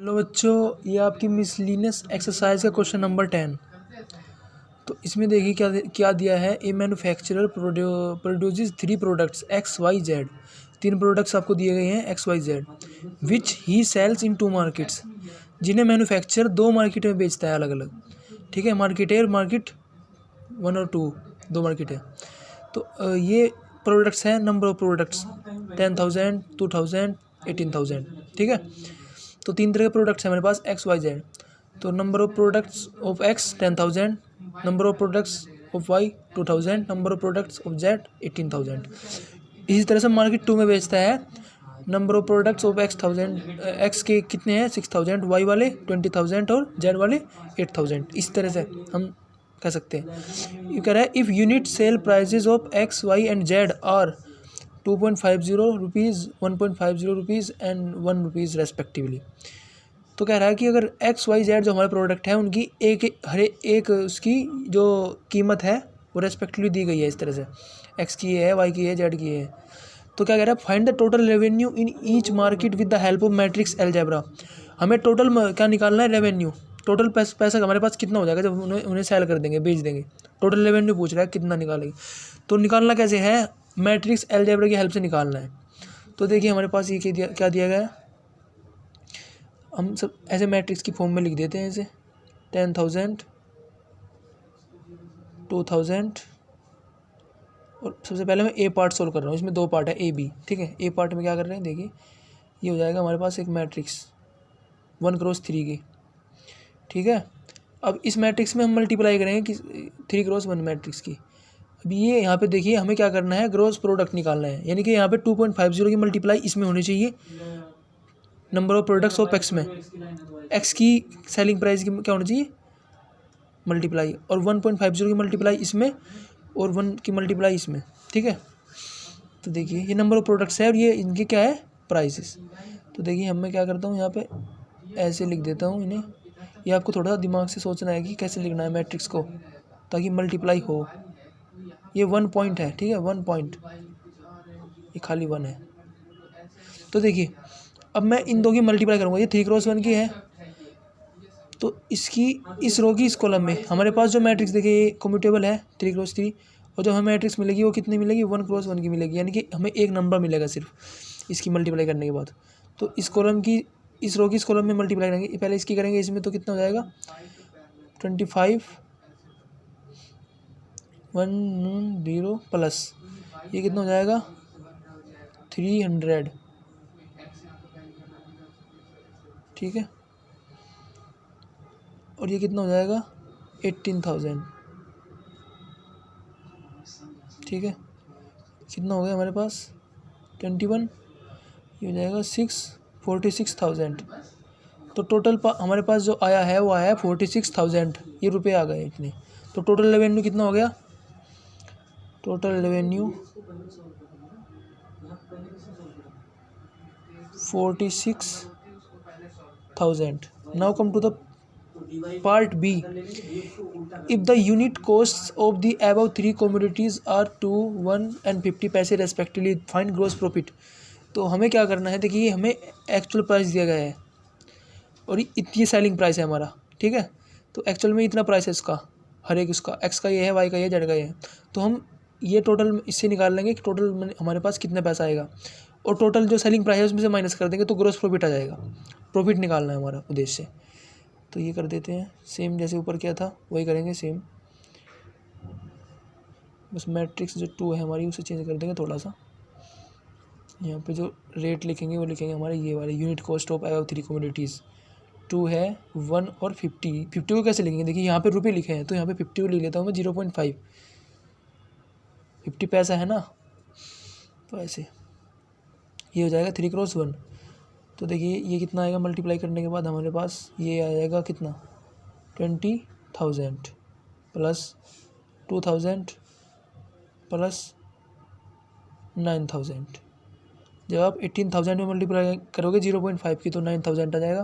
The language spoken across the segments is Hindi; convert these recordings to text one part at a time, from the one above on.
हेलो बच्चों, ये आपकी मिसलिनियस एक्सरसाइज का क्वेश्चन नंबर 10। तो इसमें देखिए क्या क्या दिया है। A manufacturer produces 3 products XYZ। 3 products आपको दिए गए हैं XYZ which he sells in 2 markets, जिन्हें मैन्युफैक्चर 2 मार्केट में बेचता है अलग अलग। ठीक है, मार्केट ए और मार्केट 1 और 2, 2 मार्केट है। तो ये प्रोडक्ट्स हैं, नंबर ऑफ प्रोडक्ट्स 10,000, 2,000, 18,000। ठीक है, तो 3 तरह के प्रोडक्ट्स हैं हमारे पास XYZ। तो number of products of X 10,000, number of products of Y 2,000, number of products of Z 18,000। इसी तरह से मार्केट 2 में बेचता है number of products of X के कितने हैं 6,000, Y वाले 20,000 और Z वाले 8,000। इस तरह से हम कह सकते हैं। ये कह रहा है if unit sale prices of X, Y and Z are 2.50 rupees, 1.50 rupees and 1 rupees respectively. तो कह रहा है कि अगर XYZ जो हमारे प्रोडक्ट है उनकी हर एक उसकी जो कीमत है वो रेस्पेक्टिवली दी गई है। इस तरह से X की है, Y की है, Z की है। तो क्या कह रहा है find the total revenue in each market with the help of matrix algebra. हमें टोटल क्या निकालना है, रेवेन्यू। टोटल पैसा हमारे पास कितना हो जाएगा जब उन्हें सेल कर देंगे, बेच देंगे। टोटल रेवेन्यू पूछ रहा है कितना निकालेंगे। तो निकालना कैसे है, मैट्रिक्स अलजेब्रा की हेल्प से निकालना है। तो देखिए हमारे पास ये क्या दिया गया है, हम सब ऐसे मैट्रिक्स की फॉर्म में लिख देते हैं। ऐसे 10,000, 2,000 और सबसे पहले मैं ए पार्ट सोल्व कर रहा हूँ। इसमें 2 पार्ट है, A B। ठीक है, ए पार्ट में क्या कर रहे हैं, देखिए ये हो जाएगा हमारे पास एक मैट्रिक्स 1 क्रॉस 3 की। ठीक है, अब इस मैट्रिक्स में हम मल्टीप्लाई करेंगे कि 3 क्रॉस 1 मैट्रिक्स की। अब ये यहाँ पे देखिए हमें क्या करना है, ग्रॉस प्रोडक्ट निकालना है। यानी कि यहाँ पे 2.50 की मल्टीप्लाई इसमें होनी चाहिए number of products of X में। X की सेलिंग प्राइस की क्या होनी चाहिए, मल्टीप्लाई, और 1.50 की मल्टीप्लाई इसमें और 1 की मल्टीप्लाई इसमें। ठीक है, तो देखिए ये नंबर ऑफ प्रोडक्ट्स है और ये इनके क्या है, प्राइसेस। तो देखिए मैं क्या करता हूँ, यहाँ पे ऐसे लिख देता हूँ इन्हें। ये आपको थोड़ा सा दिमाग से सोचना है कि कैसे लिखना है मैट्रिक्स को ताकि मल्टीप्लाई हो। ये 1 पॉइंट है, ठीक है, 1 पॉइंट, ये खाली 1 है। तो देखिए अब मैं इन दो की मल्टीप्लाई करूँगा। ये 3 क्रॉस 1 की है, तो इसकी इस रो की इस कॉलम में हमारे पास जो मैट्रिक्स देखिए ये कम्यूटेबल है 3 क्रॉस 3, और जो हमें मैट्रिक्स मिलेगी वो कितनी मिलेगी, 1 क्रॉस 1 की मिलेगी। यानी कि हमें एक नंबर मिलेगा सिर्फ इसकी मल्टीप्लाई करने के बाद। तो इस कॉलम की इस रो की इस कॉलम में मल्टीप्लाई करेंगे, पहले इसकी करेंगे इसमें, तो कितना हो जाएगा 25, 10 प्लस ये कितना हो जाएगा 300। ठीक है, और ये कितना हो जाएगा 18,000। ठीक है, कितना हो गया हमारे पास 21, ये हो जाएगा 46,000। तो टोटल हमारे पास जो आया है वो आया है 46,000, ये रुपए आ गए इतने। तो टोटल रेवेन्यू कितना हो गया, total revenue 46,000। Now come to the Part B. If the unit costs of the above 3 commodities are 2, 1 and 50 पैसे respectively, find gross profit। तो हमें क्या करना है, देखिए हमें एक्चुअल प्राइस दिया गया है और इतनी सेलिंग प्राइस है हमारा। ठीक है, तो एक्चुअल में इतना प्राइस है इसका, हर एक उसका, X का ये है, Y का ये, Z का ये है। तो हम ये टोटल इससे निकाल लेंगे कि टोटल हमारे पास कितना पैसा आएगा, और टोटल जो सेलिंग प्राइस है उसमें से माइनस कर देंगे तो ग्रोस प्रॉफिट आ जाएगा। प्रॉफिट निकालना है हमारा उद्देश्य। तो ये कर देते हैं सेम, जैसे ऊपर किया था वही करेंगे सेम, बस मैट्रिक्स जो 2 है हमारी उसे चेंज कर देंगे थोड़ा सा। यहाँ पे जो रेट लिखेंगे वो लिखेंगे हमारे ये वाले, unit cost of above 3 commodities. 2 है, 1 और 50। 50 को कैसे लिखेंगे, देखिए यहाँ पे रुपये लिखे हैं तो यहाँ पे 50 को लिख लेता हूँ मैं 0.5, 50 पैसा है ना, तो ऐसे ये हो जाएगा 3 क्रॉस 1। तो देखिए ये कितना आएगा, मल्टीप्लाई करने के बाद हमारे पास ये आ जाएगा कितना 20,000 प्लस 2,000 प्लस 9,000। जब आप 18,000 में मल्टीप्लाई करोगे 0.5 की तो 9,000 आ जाएगा।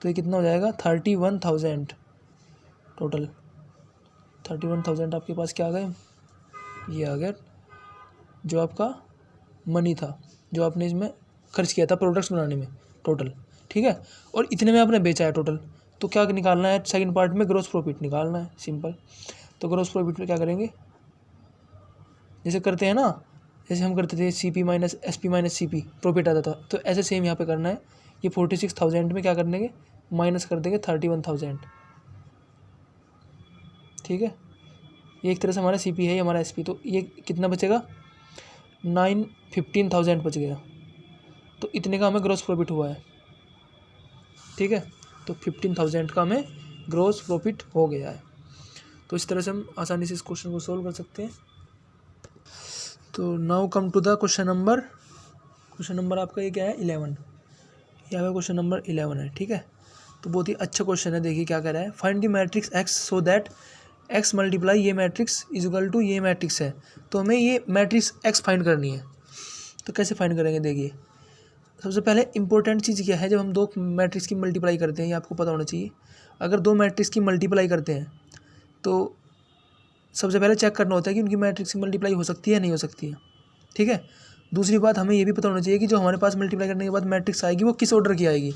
तो ये कितना हो जाएगा 31,000 टोटल। 31,000 आपके पास क्या आ गए, ये आ गया जो आपका मनी था जो आपने इसमें खर्च किया था प्रोडक्ट्स बनाने में टोटल। ठीक है, और इतने में आपने बेचा है टोटल, तो क्या निकालना है सेकंड पार्ट में, ग्रॉस प्रॉफिट निकालना है, सिंपल। तो ग्रॉस प्रॉफिट में क्या करेंगे, जैसे करते हैं ना, जैसे हम करते थे CP minus SP minus CP profit आता था, तो ऐसे सेम यहाँ पे करना है। ये 46,000 में क्या कर देंगे, माइनस कर देंगे 31,000, ठीक है। ये एक तरह से हमारा CP है, ये हमारा SP, तो ये कितना बचेगा, 15,000 बच गया। तो इतने का हमें ग्रॉस प्रॉफिट हुआ है, ठीक है। तो 15,000 का हमें ग्रॉस प्रॉफिट हो गया है। तो इस तरह से हम आसानी से इस क्वेश्चन को सोल्व कर सकते हैं। तो now come to the question number आपका ये क्या है, 11। यहाँ पे क्वेश्चन नंबर 11 है, ठीक है। तो बहुत ही अच्छा क्वेश्चन है, देखिए क्या कर रहा है। Find the matrix X so that X multiply ये मैट्रिक्स इज इक्वल टू ये मैट्रिक्स है। तो हमें ये मैट्रिक्स X फाइंड करनी है। तो कैसे फाइंड करेंगे, देखिए सबसे पहले इंपॉर्टेंट चीज़ क्या है, जब हम दो मैट्रिक्स की मल्टीप्लाई करते हैं, ये आपको पता होना चाहिए। अगर दो मैट्रिक्स की मल्टीप्लाई करते हैं तो सबसे पहले चेक करना होता है कि उनकी मैट्रिक्स की मल्टीप्लाई हो सकती है या नहीं हो सकती है, ठीक है। दूसरी बात हमें ये भी पता होना चाहिए कि जो हमारे पास मल्टीप्लाई करने के बाद मैट्रिक्स आएगी वो किस ऑर्डर की आएगी।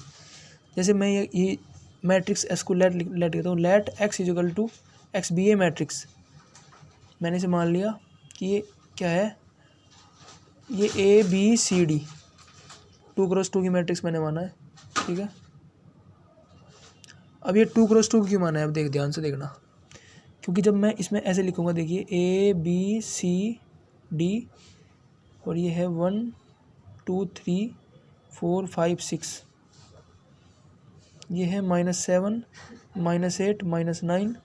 जैसे मैं ये मैट्रिक्स एस को लेट लेता हूँ, let X is equal to X be a matrix. मैंने इसे मान लिया कि ये क्या है, ये ABCD 2x2 की मैट्रिक्स मैंने माना है, ठीक है। अब ये 2x2 क्यों माना है, अब ध्यान से देखना, क्योंकि जब मैं इसमें ऐसे लिखूँगा, देखिए ABCD और ये है 1 2 3 4 5 6, ये है -7 -8 -9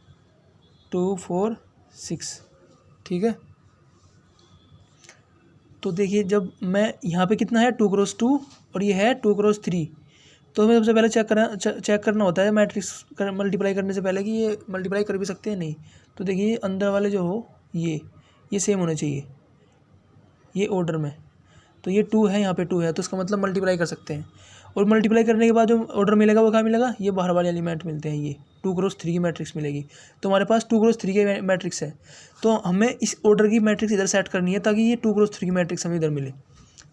2 4 6, ठीक है। तो देखिए जब मैं यहाँ पे कितना है 2x2 और ये है 2x3, तो हमें सबसे पहले चेक करना होता है मैट्रिक्स मल्टीप्लाई करने से पहले कि ये मल्टीप्लाई कर भी सकते हैं नहीं। तो देखिए अंदर वाले जो हो ये सेम होने चाहिए, ये ऑर्डर में। तो ये 2 है, यहाँ पे 2 है, तो इसका मतलब मल्टीप्लाई कर सकते हैं। और मल्टीप्लाई करने के बाद जो ऑर्डर मिलेगा वो क्या मिलेगा, ये बाहर वाले एलिमेंट मिलते हैं, ये 2x3 की मैट्रिक्स मिलेगी। तो हमारे पास 2x3 की मैट्रिक्स है, तो हमें इस ऑर्डर की मैट्रिक्स इधर सेट करनी है ताकि ये 2x3 की मैट्रिक्स हमें इधर मिले,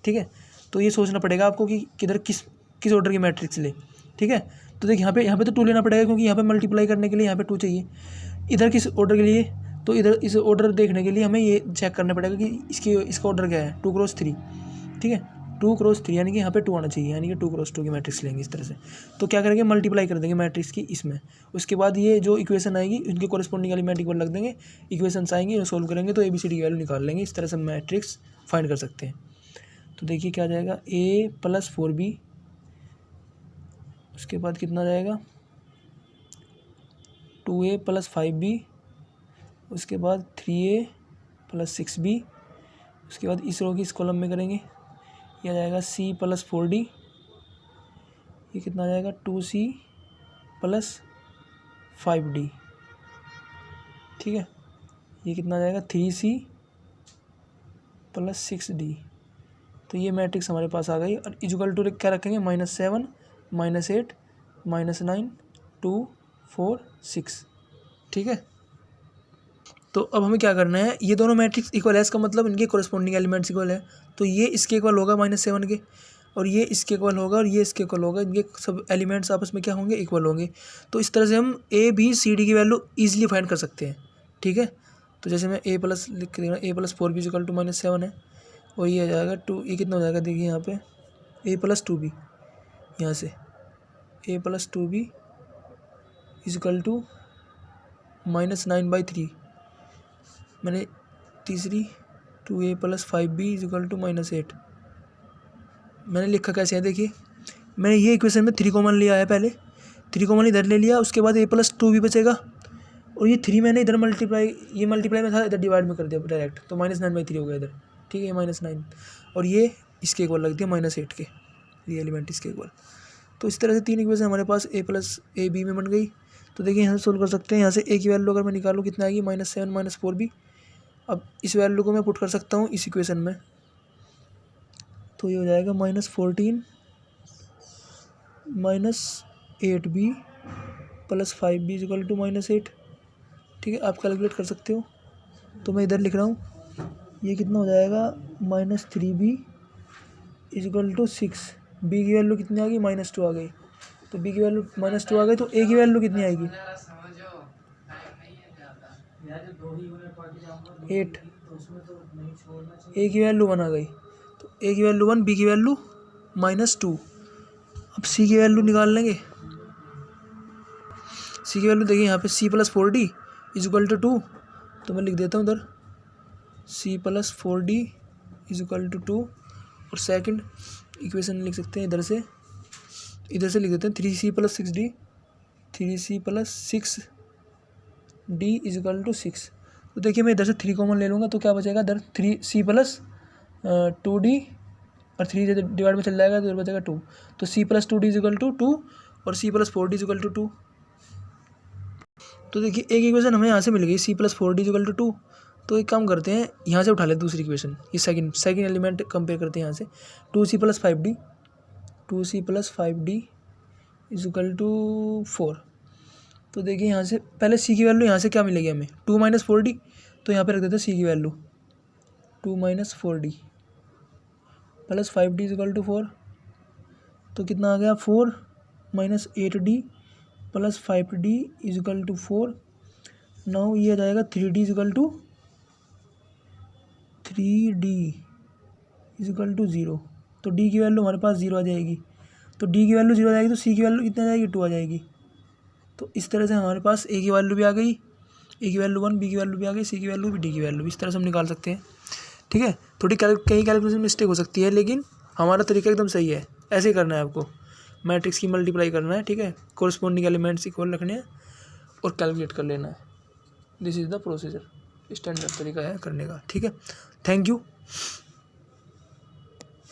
ठीक है। तो ये सोचना पड़ेगा आपको कि किधर किस ऑर्डर की मैट्रिक्स ले, ठीक है। तो देखिए यहाँ पे तो 2 लेना पड़ेगा, क्योंकि यहाँ पे मल्टीप्लाई करने के लिए यहाँ पे 2 चाहिए। इधर किस ऑर्डर के लिए, तो इधर इस ऑर्डर देखने के लिए हमें ये चेक करना पड़ेगा कि इसका ऑर्डर क्या है, 2x3, ठीक है। 2x3 यानी कि यहाँ पे 2 आना चाहिए, यानी कि 2x2 की मैट्रिक्स लेंगे इस तरह से। तो क्या करेंगे, मल्टीप्लाई कर देंगे मैट्रिक्स की इसमें, उसके बाद ये जो इक्वेशन आएगी उनके कोरिस्पोंडिंग एलिमेंट इक्वल रख देंगे, इक्वेशंस आएंगे सोल्व करेंगे तो ABCD की वैल्यू निकाल लेंगे। इस तरह से मैट्रिक्स फाइंड कर सकते हैं। तो देखिए क्या जाएगा, A + 4B, उसके बाद कितना जाएगा 2A + 5B, उसके बाद 3A + 6B, उसके बाद इस रो की इस कॉलम में करेंगे, यह जाएगा C + 4D, ये कितना जाएगा 2C + 5D, ठीक है। ये कितना जाएगा 3C + 6D। तो ये मैट्रिक्स हमारे पास आ गई, और इक्वल टू क्या रखेंगे, -7 -8 -9 2 4 6, ठीक है। तो अब हमें क्या करना है, ये दोनों मैट्रिक्स इक्वल है, इसका मतलब इनके कोरिस्पोंडिंग एलिमेंट्स इक्वल है। तो ये इसके इक्वल होगा -7 के, और ये इसके इक्वल होगा, और ये इसके इक्वल होगा, इनके सब एलिमेंट्स आपस में क्या होंगे, इक्वल होंगे। तो इस तरह से हम ABCD की वैल्यू ईजिली फाइंड कर सकते हैं, ठीक है। तो जैसे मैं A प्लस लिख देना, A + 4B = -7 है, और ये आ जाएगा 2, ये कितना हो जाएगा, देखिए यहाँ पे A + 2B, यहाँ से A + 2B = -9/3, मैंने तीसरी 2A + 5B = -8 मैंने लिखा कैसे है, देखिए मैंने ये इक्वेशन में 3 कॉमन लिया है, पहले 3 कॉमन इधर ले लिया, उसके बाद A + 2B बचेगा, और ये 3 मैंने इधर मल्टीप्लाई में था, इधर डिवाइड में कर दिया डायरेक्ट, तो -9/3 हो गया इधर, ठीक है, -9, और ये इसके इक्वल लग दिया -8 के, ये एलिमेंट इसके इक्वल। तो इस तरह से 3 इक्वेशन हमारे पास A + AB में बन गई। तो देखिए यहाँ से सोल्व कर सकते हैं, यहाँ से A की वैल्यू अगर मैं निकालूँ कितना आएगी, -7 - 4B। अब इस वैल्यू को मैं पुट कर सकता हूँ इस इक्वेशन में, तो ये हो जाएगा -14 -8B + 5B = -8, ठीक है। आप कैलकुलेट कर सकते हो। तो मैं इधर लिख रहा हूँ, ये कितना हो जाएगा, -3B = 6, B की वैल्यू कितनी आ गई, -2 आ गई, तो बी की वैल्यू -2 आ गई, तो ए की वैल्यू कितनी आएगी 8, ए की वैल्यू 1 आ गई, तो ए की वैल्यू 1, बी की वैल्यू -2। अब सी की वैल्यू निकाल लेंगे। सी की वैल्यू देखिए यहाँ पे c+4d = 2, तो मैं लिख देता हूँ इधर c+4d = 2, और सेकंड इक्वेशन लिख सकते हैं इधर से लिख देते हैं 3c + 6d, 3c + 6d = 6। तो देखिए मैं इधर से 3 कॉमन ले लूँगा, तो क्या बचेगा इधर 3c + 2d, और 3 से डिवाइड में चल जाएगा तो इधर बचेगा 2, तो c + 2d = 2 और c + 4d = 2। तो देखिए एक इक्वेशन हमें यहाँ से मिल गई c + 4d = 2। तो एक काम करते हैं, यहाँ से उठा लेते दूसरी इक्वेशन, ये सेकंड एलिमेंट कंपेयर करते हैं यहाँ से 2c + 5d, 2c + 5d = 4। तो देखिए यहाँ से पहले c की वैल्यू यहाँ से क्या मिलेगी हमें 2 - 4d, तो यहाँ पे रख देते हैं c की वैल्यू 2 - 4d + 5d = 4। तो कितना आ गया 4 - 8d + 5d = 4। नाउ ये आ जाएगा 3d = 0। तो d की वैल्यू हमारे पास 0 आ जाएगी, तो d की वैल्यू 0 आ जाएगी, तो c की वैल्यू कितनी आ जाएगी 2 आ जाएगी। तो इस तरह से हमारे पास a की वैल्यू भी आ गई, a की वैल्यू 1, b की वैल्यू भी आ गई, c की वैल्यू भी, d की वैल्यू भी, इस तरह से हम निकाल सकते हैं। ठीक है, थोड़ी कहीं कैलकुलेशन मिस्टेक हो सकती है, लेकिन हमारा तरीका एकदम सही है। ऐसे ही करना है आपको, मैट्रिक्स की मल्टीप्लाई करना है, ठीक है, कोरस्पॉन्डिंग एलिमेंट्स इक्वल रखने हैं और कैलकुलेट कर लेना है। This is the procedure, standard तरीका है करने का। ठीक है, थैंक यू।